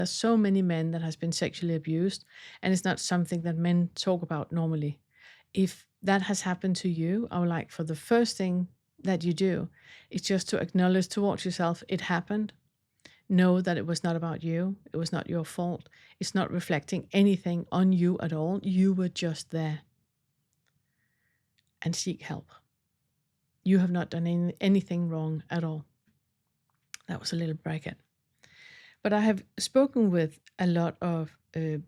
There's so many men that has been sexually abused, and it's not something that men talk about normally. If that has happened to you, I would like for the first thing that you do is just to acknowledge towards yourself it happened. Know that it was not about you. It was not your fault. It's not reflecting anything on you at all. You were just there. And seek help. You have not done anything wrong at all. That was a little bracket. But I have spoken with a lot of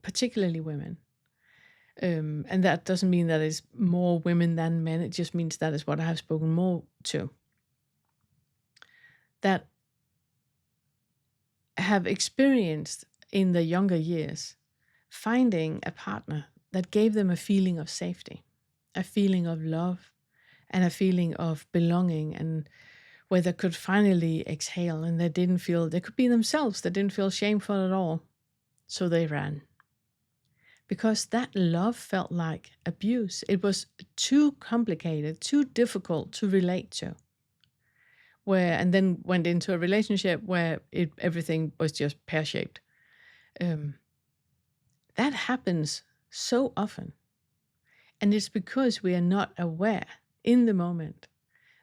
particularly women. And that doesn't mean that it's more women than men. It just means that is what I have spoken more to. That have experienced in the younger years finding a partner that gave them a feeling of safety, a feeling of love, and a feeling of belonging, and where they could finally exhale and they didn't feel, they could be themselves, they didn't feel shameful at all. So they ran. Because that love felt like abuse. It was too complicated, too difficult to relate to. And then went into a relationship where everything was just pear-shaped. That happens so often. And it's because we are not aware in the moment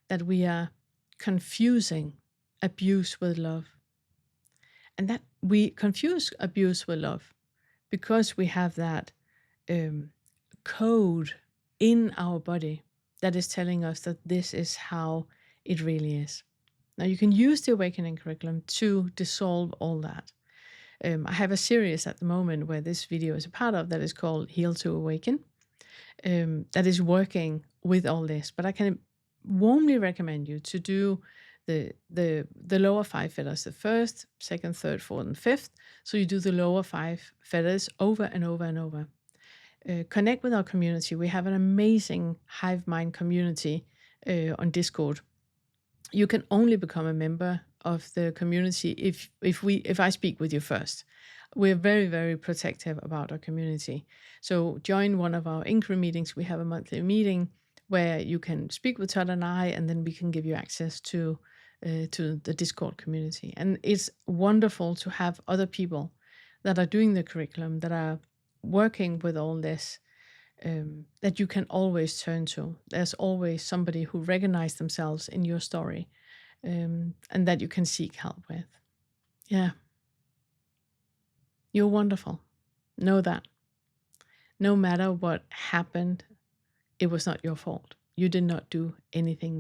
that we are confusing abuse with love. And that we confuse abuse with love because we have that code in our body that is telling us that this is how it really is. Now, you can use the Awakening Curriculum to dissolve all that. I have a series at the moment where this video is a part of that is called Heal to Awaken, that is working with all this. But I can warmly recommend you to do the lower 5 feathers, the first, second, third, fourth, and fifth. So you do the lower 5 feathers over and over and over. Connect with our community. We have an amazing Hive Mind community on Discord. You can only become a member of the community if I speak with you first. We're very, very protective about our community. So join one of our inquiry meetings. We have a monthly meeting where you can speak with Todd and I, and then we can give you access to the Discord community. And it's wonderful to have other people that are doing the curriculum, that are working with all this, that you can always turn to. There's always somebody who recognizes themselves in your story, and that you can seek help with. Yeah. You're wonderful. Know that. No matter what happened, it was not your fault. You did not do anything wrong.